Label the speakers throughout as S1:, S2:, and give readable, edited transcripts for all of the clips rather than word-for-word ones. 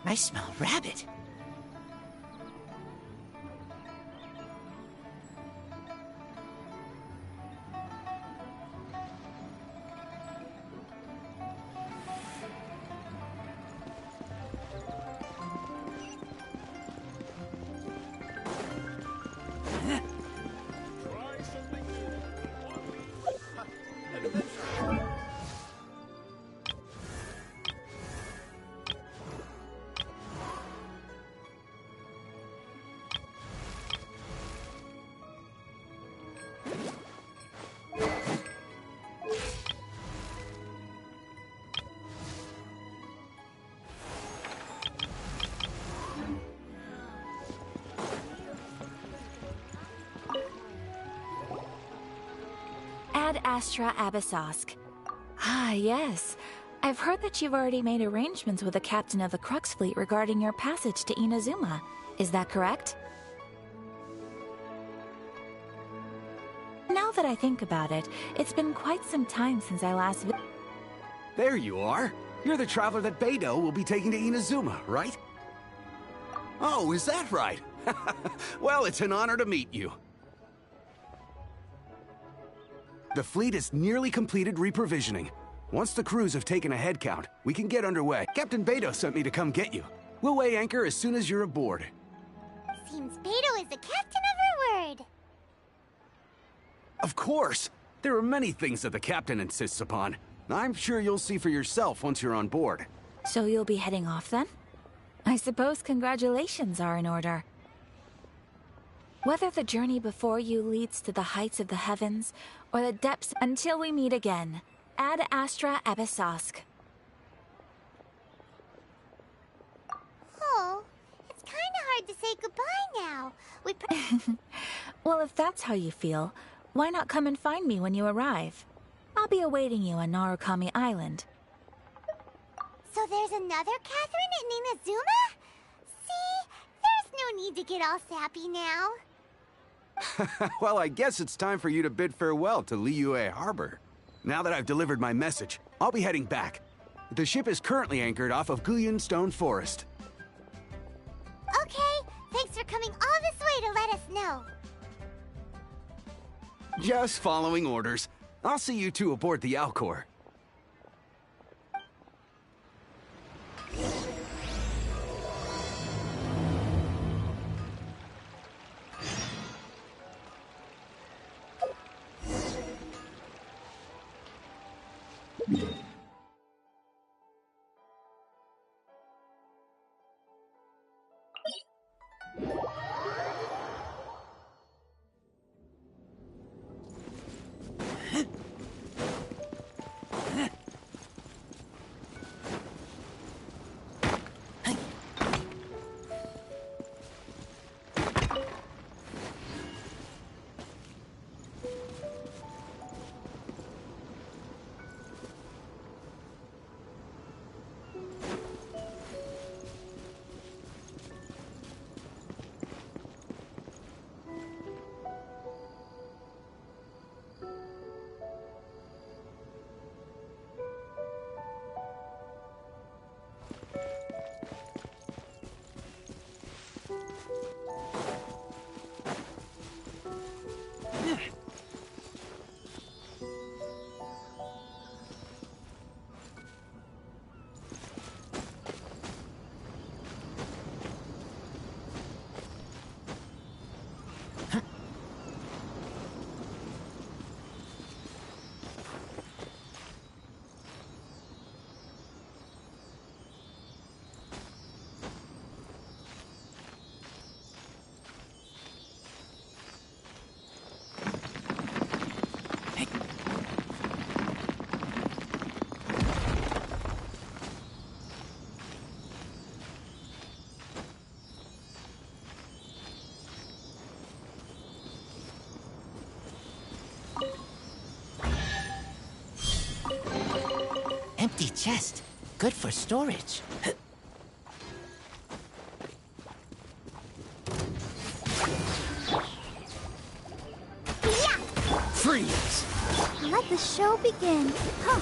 S1: I smell rabbit.
S2: Ad Astra Abyssosk. Ah, yes. I've heard that you've already made arrangements with the captain of the Crux Fleet regarding your passage to Inazuma. Is that correct? Now that I think about it, it's been quite some time since I last
S3: There you are. You're the traveler that Beidou will be taking to Inazuma, right? Oh, is that right? Well, it's an honor to meet you. The fleet is nearly completed reprovisioning. Once the crews have taken a head count, we can get underway. Captain Beidou sent me to come get you. We'll weigh anchor as soon as you're aboard.
S4: Seems Beidou is the captain of her word.
S3: Of course! There are many things that the captain insists upon. I'm sure you'll see for yourself once you're on board.
S2: So you'll be heading off then? I suppose congratulations are in order. Whether the journey before you leads to the heights of the heavens, or the depths until we meet again. Ad Astra Abyssosk.
S4: Oh, it's kinda hard to say goodbye now.
S2: Well, if that's how you feel, why not come and find me when you arrive? I'll be awaiting you on Narukami Island.
S4: So there's another Catherine in Inazuma? See, there's no need to get all sappy now.
S3: Well, I guess it's time for you to bid farewell to Liyue Harbor. Now that I've delivered my message, I'll be heading back. The ship is currently anchored off of Guyun Stone Forest.
S4: Okay, thanks for coming all this way to let us know.
S3: Just following orders. I'll see you two aboard the Alcor.
S1: Empty chest. Good for storage.
S4: Yeah!
S3: Freeze!
S4: Let the show begin. Huh.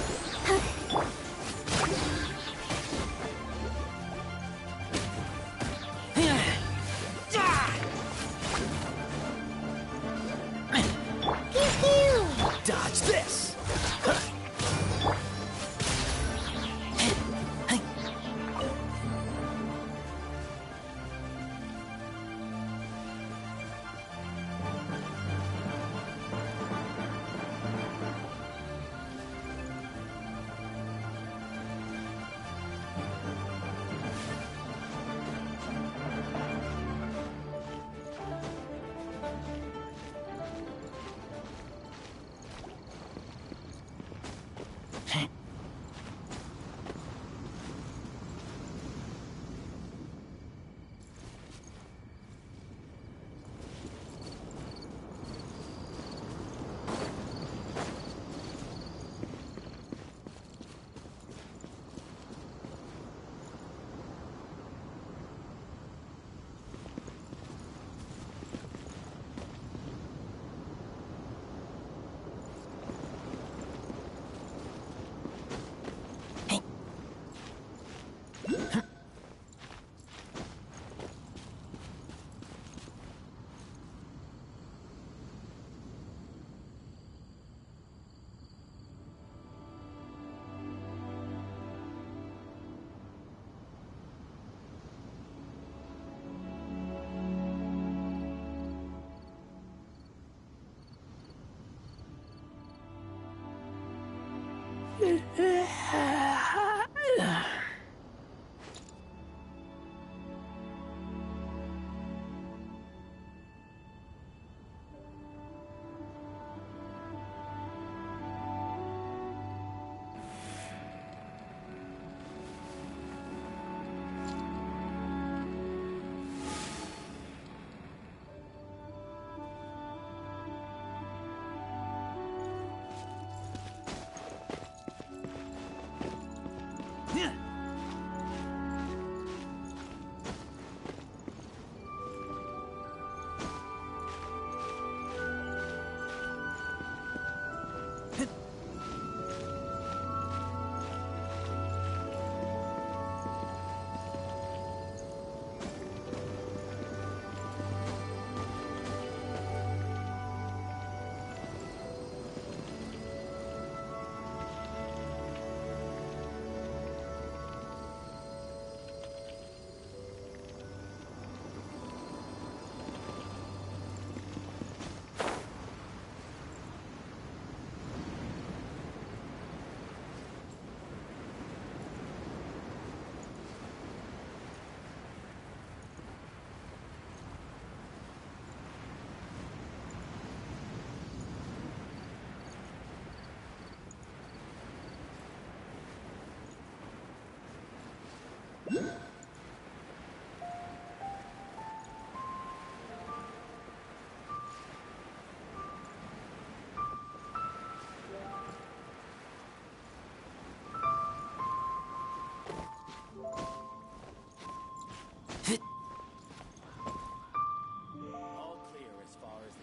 S5: All clear as far as the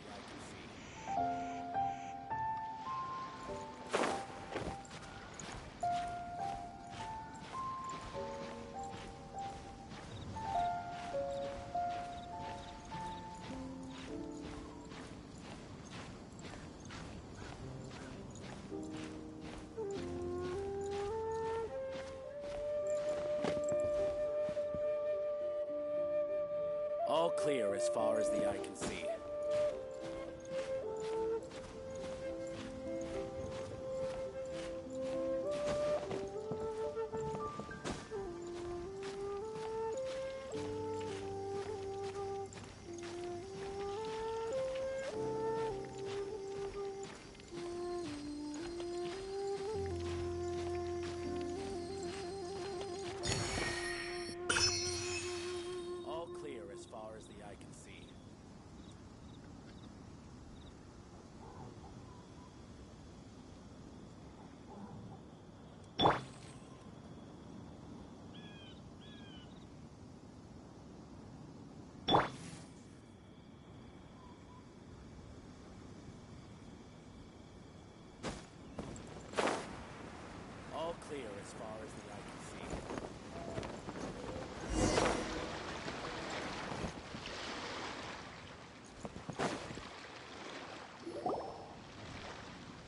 S5: eye can see. All clear as far as the eye can see. All clear as far as the eye can see. All clear as far as the eye can see.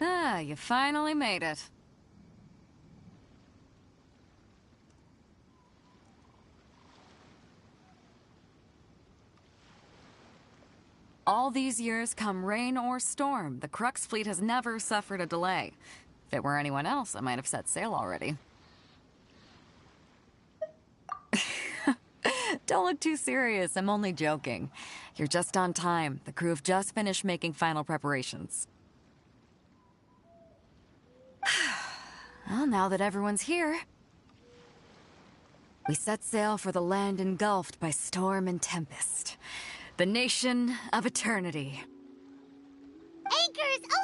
S6: Ah, you finally made it. All these years, come rain or storm, the Crux fleet has never suffered a delay. If it were anyone else, I might have set sail already. Don't look too serious, I'm only joking. You're just on time. The crew have just finished making final preparations. Well, now that everyone's here, we set sail for the land engulfed by storm and tempest. The nation of eternity.
S4: Anchors away!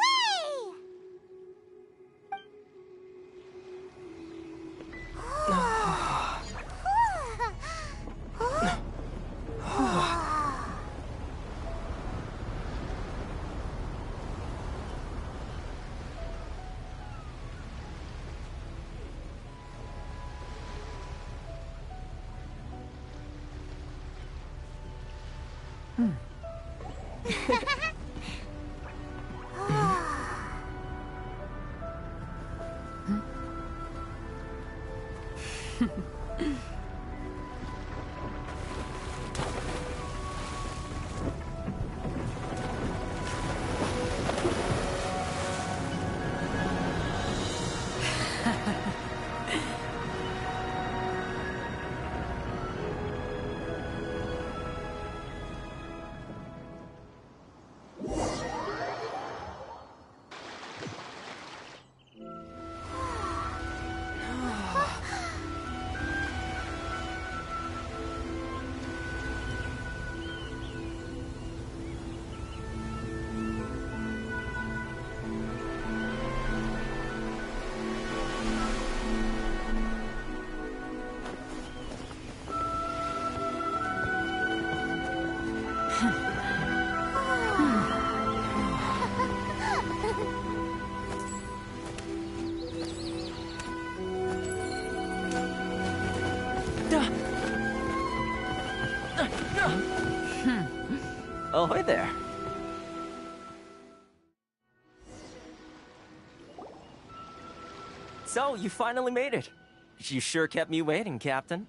S7: Ahoy there. So, you finally made it. You sure kept me waiting, Captain.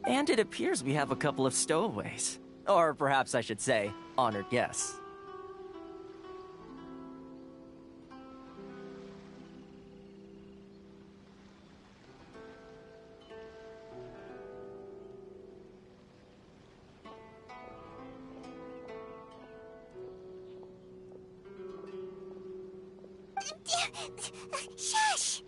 S7: And it appears we have a couple of stowaways. Or perhaps I should say, honored guests.
S4: Shush!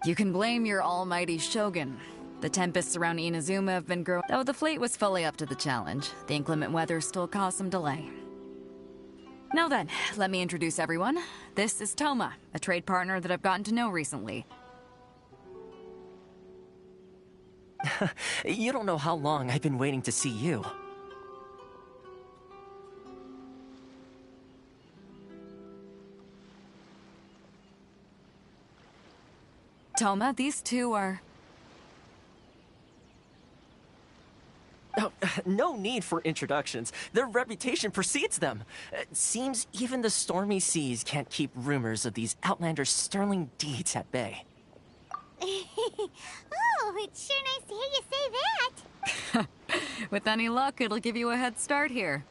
S6: You can blame your almighty shogun. The tempests around Inazuma have been growing. Though the fleet was fully up to the challenge, the inclement weather still caused some delay. Now then, let me introduce everyone. This is Toma, a trade partner that I've gotten to know recently.
S7: You don't know how long I've been waiting to see you.
S6: Toma, these two are...
S7: Oh, no need for introductions. Their reputation precedes them. It seems even the stormy seas can't keep rumors of these outlanders' sterling deeds at bay.
S4: Oh, it's sure nice to hear you say that.
S6: With any luck, it'll give you a head start here.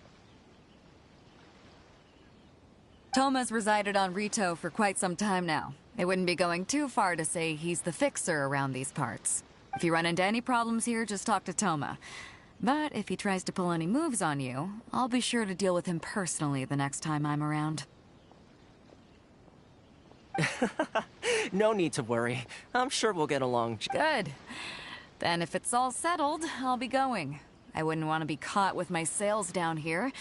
S6: Toma's resided on Rito for quite some time now. It wouldn't be going too far to say he's the fixer around these parts. If you run into any problems here, just talk to Toma. But if he tries to pull any moves on you, I'll be sure to deal with him personally the next time I'm around.
S7: No need to worry. I'm sure we'll get along.
S6: Good. Then if it's all settled, I'll be going. I wouldn't want to be caught with my sails down here.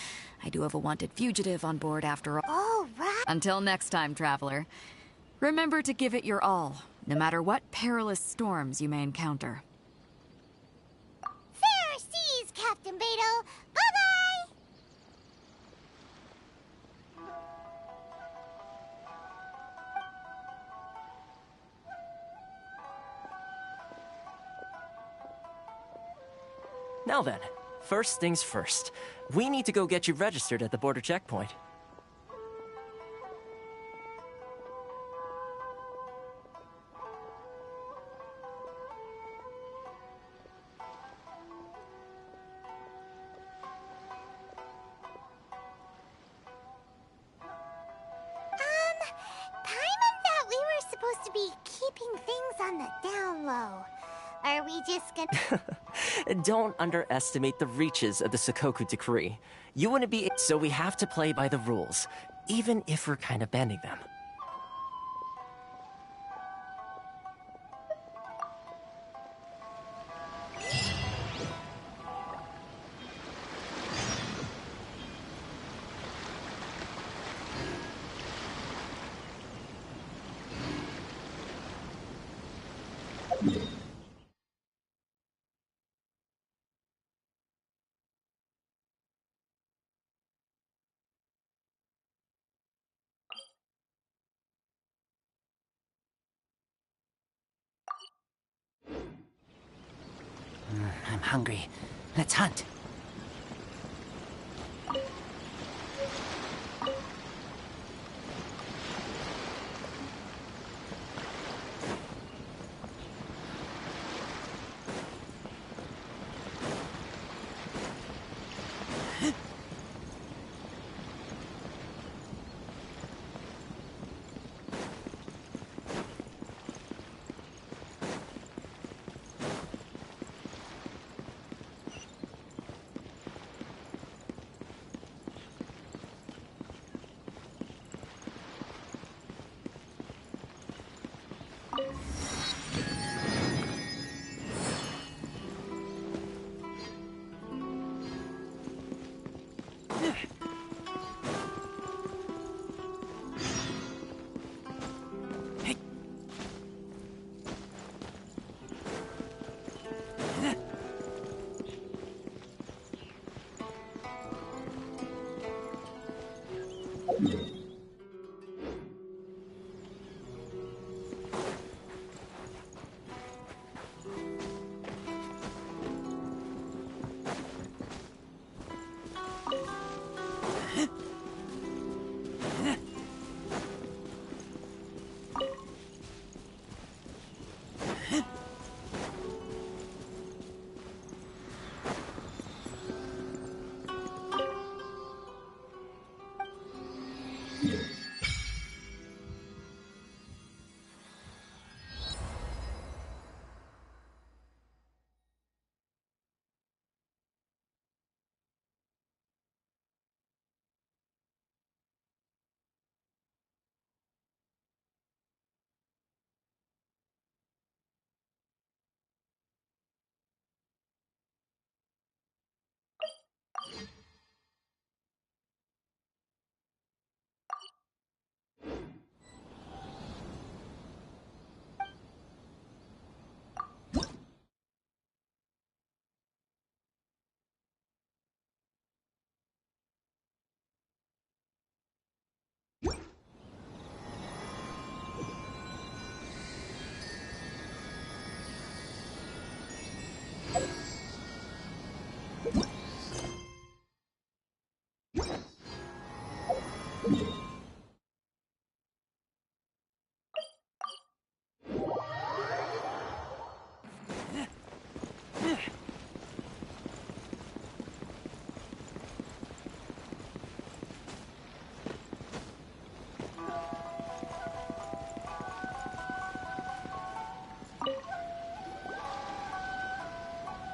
S6: I do have a wanted fugitive on board after all.
S4: All right.
S6: Until next time, traveler. Remember to give it your all, no matter what perilous storms you may encounter.
S4: Fair seas, Captain Beidou. Bye-bye!
S7: Now then, first things first. We need to go get you registered at the border checkpoint.
S4: Paimon thought we were supposed to be keeping things on the down low. Are we just gonna...
S7: Don't underestimate the reaches of the Sakoku Decree. You wouldn't be... So we have to play by the rules, even if we're kind of bending them.
S1: I'm hungry. Let's hunt.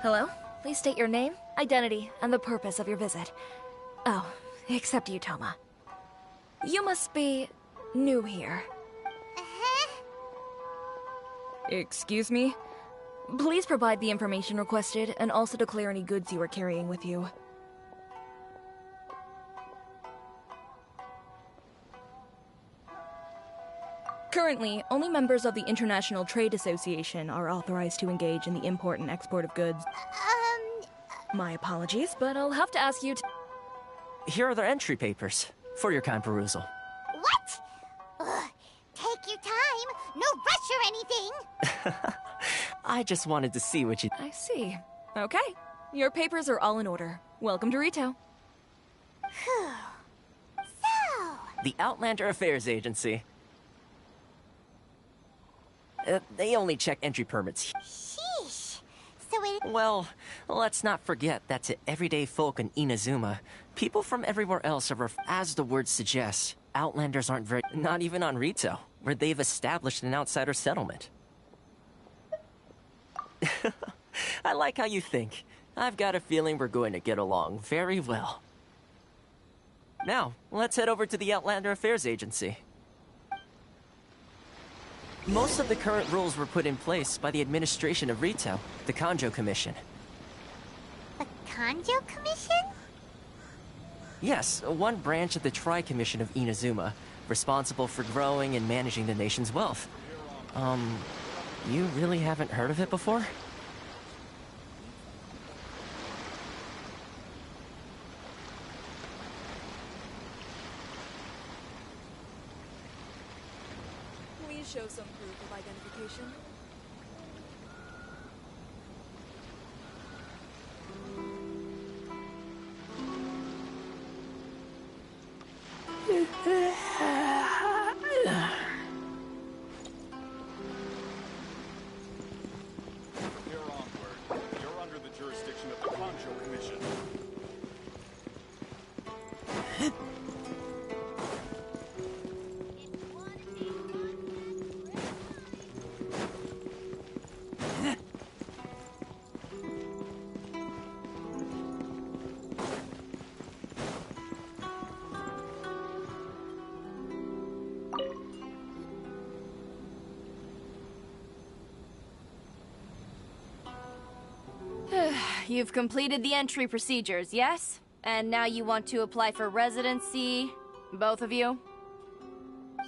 S2: Hello? Please state your name, identity, and the purpose of your visit. Oh, except you, Toma. You must be new here. Excuse me? Please provide the information requested, and also declare any goods you are carrying with you. Currently, only members of the International Trade Association are authorized to engage in the import and export of goods. My apologies, but I'll have to ask you to...
S7: Here are their entry papers, for your kind perusal.
S4: What? Ugh, take your time. No rush or anything.
S7: I just wanted to see what you...
S2: I see. Okay. Your papers are all in order. Welcome to Rito.
S4: Phew. So...
S7: The Outlander Affairs Agency. They only check entry permits.
S4: Sheesh. So it...
S7: Well, let's not forget that to everyday folk in Inazuma, people from everywhere else are as the word suggests, Outlanders aren't very... Not even on Rito, where they've established an outsider settlement. I like how you think. I've got a feeling we're going to get along very well. Now, let's head over to the Outlander Affairs Agency. Most of the current rules were put in place by the administration of Rito, the Kanjo Commission.
S4: The Kanjo Commission?
S7: Yes, one branch of the Tri-Commission of Inazuma, responsible for growing and managing the nation's wealth. You really haven't heard of it before?
S2: Please show some proof of identification.
S8: Onward. You're under the jurisdiction of the Kanjo Commission.
S9: You've completed the entry procedures, yes? And now you want to apply for residency? Both of you?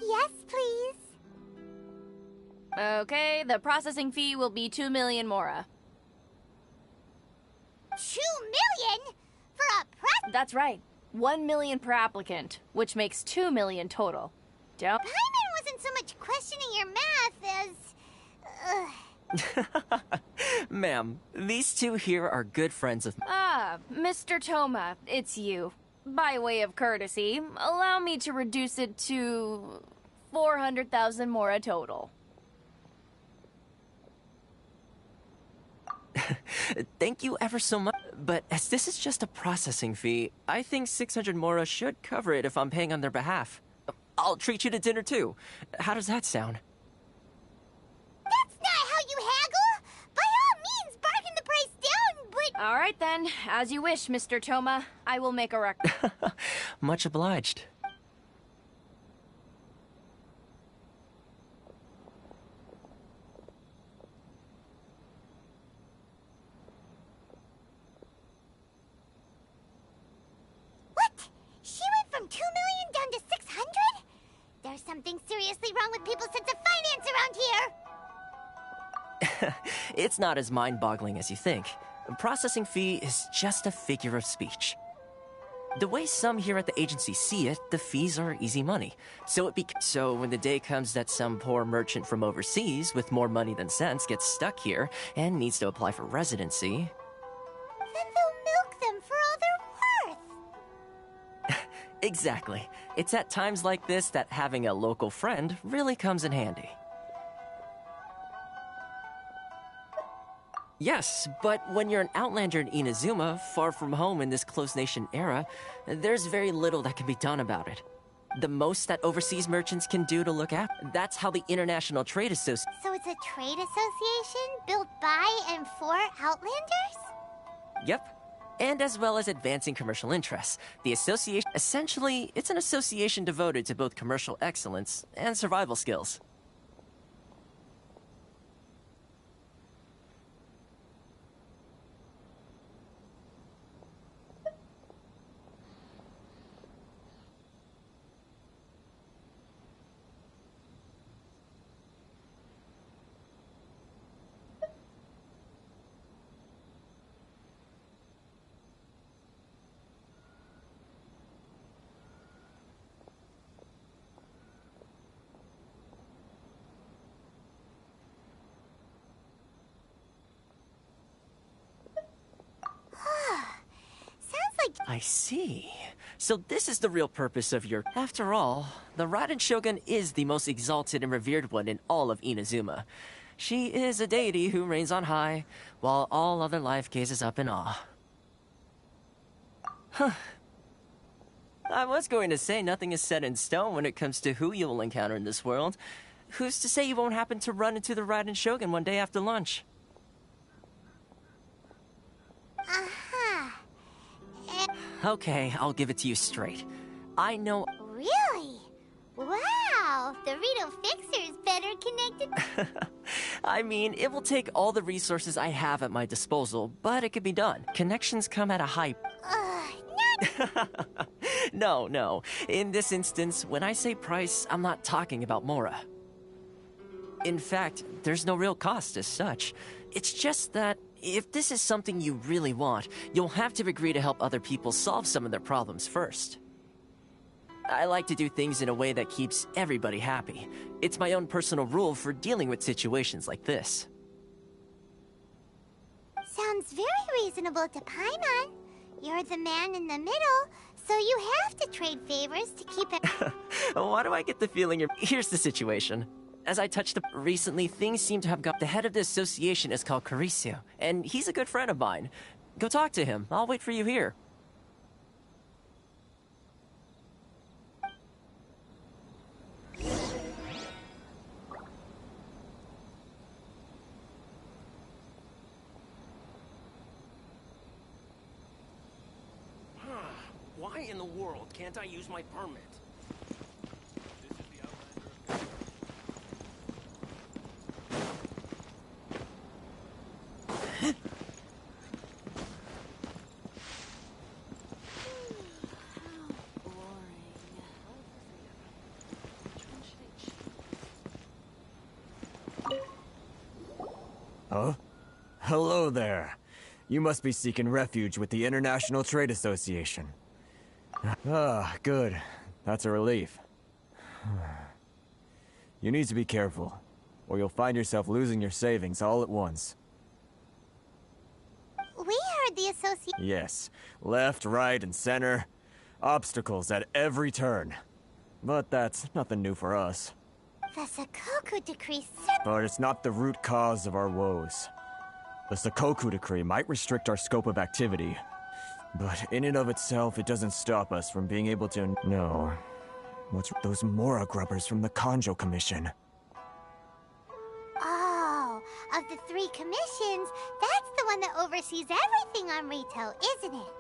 S4: Yes, please.
S9: Okay, the processing fee will be 2 million mora.
S4: 2 million? For a press...
S9: That's right. 1 million per applicant, which makes 2 million total. Don't...
S4: Paimon wasn't so much questioning your math as...
S7: Ma'am, these two here are good friends of...
S9: Ah, Mr. Toma, it's you. By way of courtesy, allow me to reduce it to 400,000 mora total.
S7: Thank you ever so much. But as this is just a processing fee, I think 600 mora should cover it if I'm paying on their behalf. I'll treat you to dinner too. How does that sound?
S4: That's not how you haggle! By all means, bargain the price down, but...
S9: All right then, as you wish, Mr. Toma. I will make a record.
S7: Much obliged.
S4: What? She went from 2 million down to 600? There's something seriously wrong with people's sense of finance around here!
S7: It's not as mind-boggling as you think. A processing fee is just a figure of speech. The way some here at the agency see it, the fees are easy money. So when the day comes that some poor merchant from overseas with more money than sense gets stuck here and needs to apply for residency...
S4: Then they'll milk them for all they're worth.
S7: Exactly. It's at times like this that having a local friend really comes in handy. Yes, but when you're an outlander in Inazuma, far from home in this close nation era, there's very little that can be done about it. The most that overseas merchants can do to look at. That's how the International Trade Association.
S4: So it's a trade association built by and for Outlanders?
S7: Yep. And as well as advancing commercial interests. The association, essentially, it's an association devoted to both commercial excellence and survival skills. I see. So this is the real purpose of your... After all, the Raiden Shogun is the most exalted and revered one in all of Inazuma. She is a deity who reigns on high, while all other life gazes up in awe. Huh. I was going to say nothing is set in stone when it comes to who you will encounter in this world. Who's to say you won't happen to run into the Raiden Shogun one day after lunch? Okay, I'll give it to you straight. I know...
S4: Really? Wow, the Rito Fixer is better connected.
S7: I mean, it will take all the resources I have at my disposal, but it could be done. Connections come at a high... No. In this instance, when I say price, I'm not talking about Mora. In fact, there's no real cost as such. It's just that if this is something you really want, you'll have to agree to help other people solve some of their problems first. I like to do things in a way that keeps everybody happy. It's my own personal rule for dealing with situations like this.
S4: Sounds very reasonable to Paimon. You're the man in the middle, so you have to trade favors to keep it...
S7: Why do I get the feeling you're... Here's the situation. As I touched up recently, things seem to have got... The head of the association is called Caricio, and he's a good friend of mine. Go talk to him. I'll wait for you here.
S5: Why in the world can't I use my permit?
S10: Huh? Hello there. You must be seeking refuge with the International Trade Association. Ah, good. That's a relief. You need to be careful, or you'll find yourself losing your savings all at once.
S4: We heard the association...
S10: Yes. Left, right, and center. Obstacles at every turn. But that's nothing new for us.
S4: The Sakoku Decree...
S10: But it's not the root cause of our woes. The Sakoku Decree might restrict our scope of activity, but in and of itself, it doesn't stop us from being able to... No. What's those Mora grubbers from the Kanjo Commission?
S4: Oh, of the 3 commissions, that's the one that oversees everything on Rito, isn't it?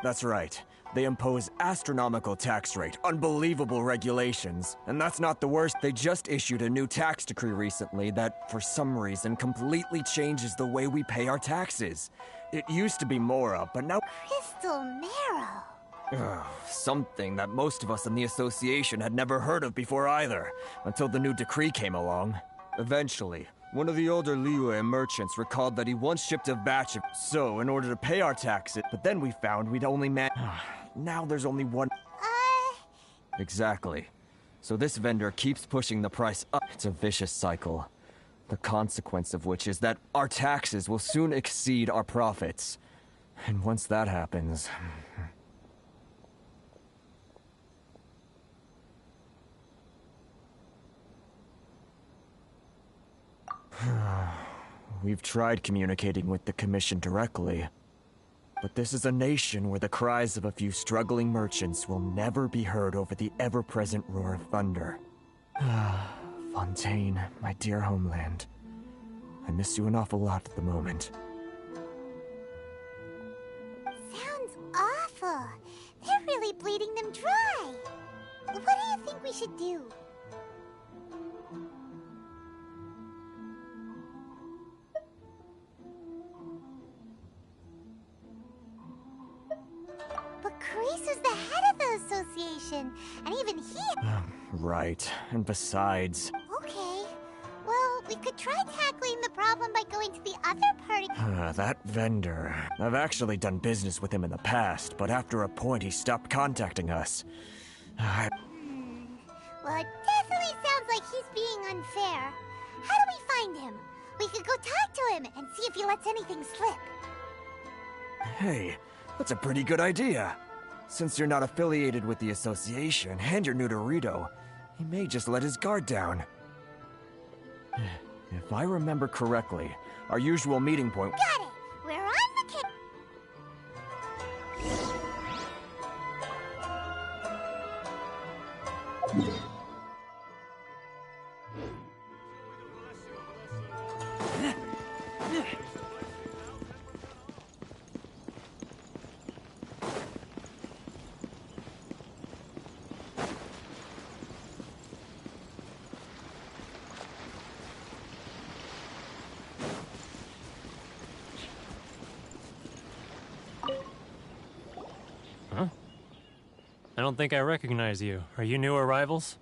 S10: That's right. They impose astronomical tax rate, unbelievable regulations, and that's not the worst. They just issued a new tax decree recently that, for some reason, completely changes the way we pay our taxes. It used to be Mora, but now...
S4: Crystal Marrow.
S10: Something that most of us in the association had never heard of before either, until the new decree came along. Eventually, one of the older Liyue merchants recalled that he once shipped a batch of... So, in order to pay our taxes, but then we found we'd only Now there's only one... Exactly. So this vendor keeps pushing the price up. It's a vicious cycle. The consequence of which is that our taxes will soon exceed our profits. And once that happens... We've tried communicating with the Commission directly. but this is a nation where the cries of a few struggling merchants will never be heard over the ever-present roar of thunder. Fontaine, my dear homeland. I miss you an awful lot at the moment.
S4: Sounds awful. They're really bleeding them dry. What do you think we should do? But Carice is the head of the association, and even he...
S10: Right, and besides...
S4: Okay. Well, we could try tackling the problem by going to the other part of...
S10: That vendor. I've actually done business with him in the past, but after a point he stopped contacting us.
S4: Well, it definitely sounds like he's being unfair. How do we find him? We could go talk to him and see if he lets anything slip.
S10: Hey, that's a pretty good idea. Since you're not affiliated with the association and you're new to Rito, he may just let his guard down. If I remember correctly, our usual meeting point...
S4: Got it! We're on the kick...
S11: I don't think I recognize you. Are you new arrivals?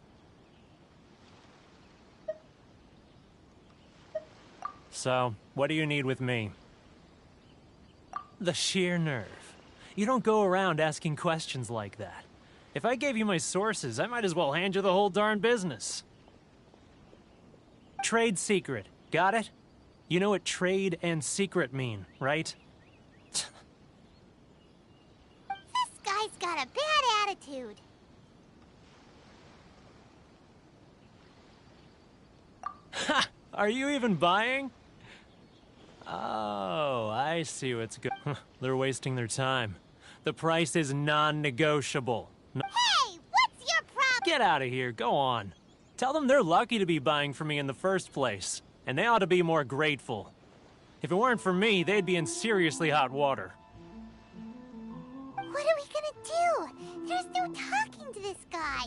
S11: So, what do you need with me? The sheer nerve. You don't go around asking questions like that. If I gave you my sources, I might as well hand you the whole darn business. Trade secret. Got it? You know what trade and secret mean, right?
S4: This guy's got a bad attitude.
S11: Ha! Are you even buying? Oh, I see what's good. They're wasting their time. The price is non-negotiable.
S4: Hey, what's your problem?
S11: Get out of here, go on. Tell them they're lucky to be buying from me in the first place, and they ought to be more grateful. If it weren't for me, they'd be in seriously hot water.
S4: What are we gonna do? There's no talking to this guy.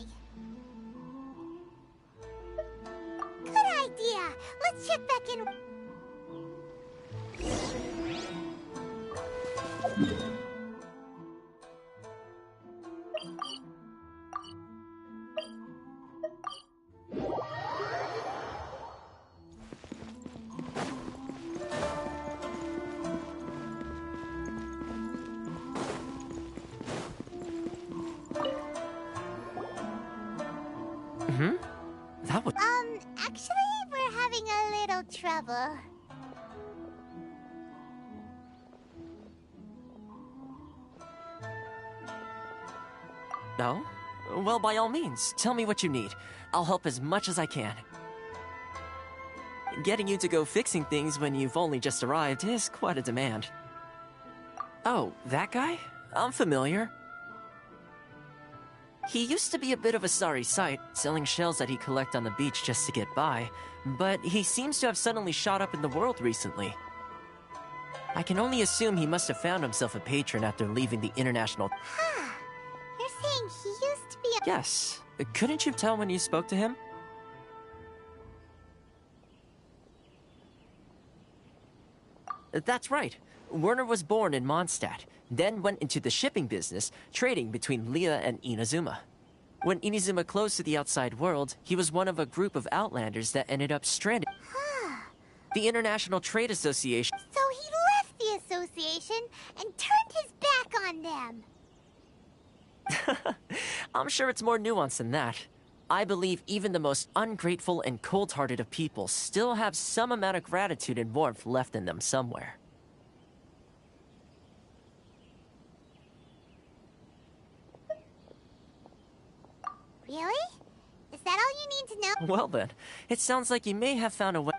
S4: Good idea. Let's check back in.
S7: That would...
S4: Actually, we're having a little trouble.
S7: No? Well, by all means, tell me what you need. I'll help as much as I can. Getting you to go fixing things when you've only just arrived is quite a demand. Oh, that guy? I'm familiar. He used to be a bit of a sorry sight, selling shells that he'd collect on the beach just to get by, but he seems to have suddenly shot up in the world recently. I can only assume he must have found himself a patron after leaving the international...
S4: Huh. You're saying he used to be a...
S7: Yes. Couldn't you tell when you spoke to him? That's right. Werner was born in Mondstadt, then went into the shipping business, trading between Leah and Inazuma. When Inazuma closed to the outside world, he was one of a group of outlanders that ended up stranded. The International Trade Association...
S4: So he left the association and turned his back on them.
S7: I'm sure it's more nuanced than that. I believe even the most ungrateful and cold-hearted of people still have some amount of gratitude and warmth left in them somewhere.
S4: Really? Is that all you need to know?
S7: Well then, it sounds like you may have found a way...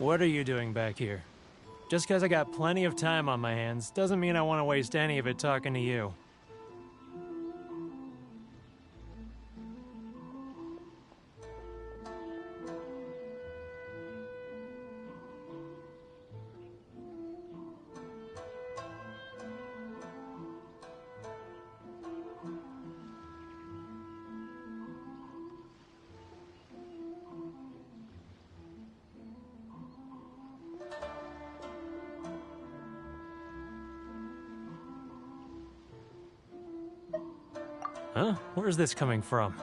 S11: What are you doing back here? Just because I got plenty of time on my hands doesn't mean I want to waste any of it talking to you. Huh? Where's this coming from?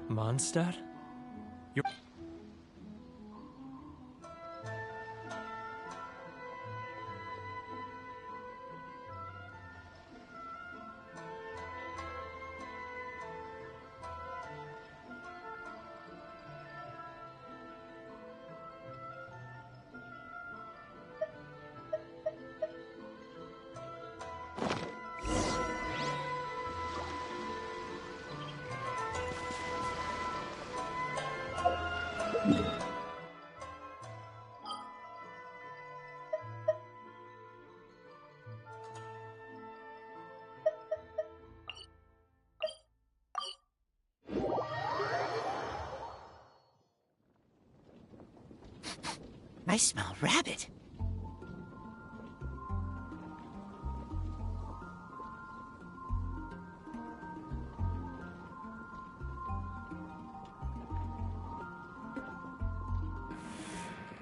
S11: Mondstadt? You're...
S1: I smell rabbit.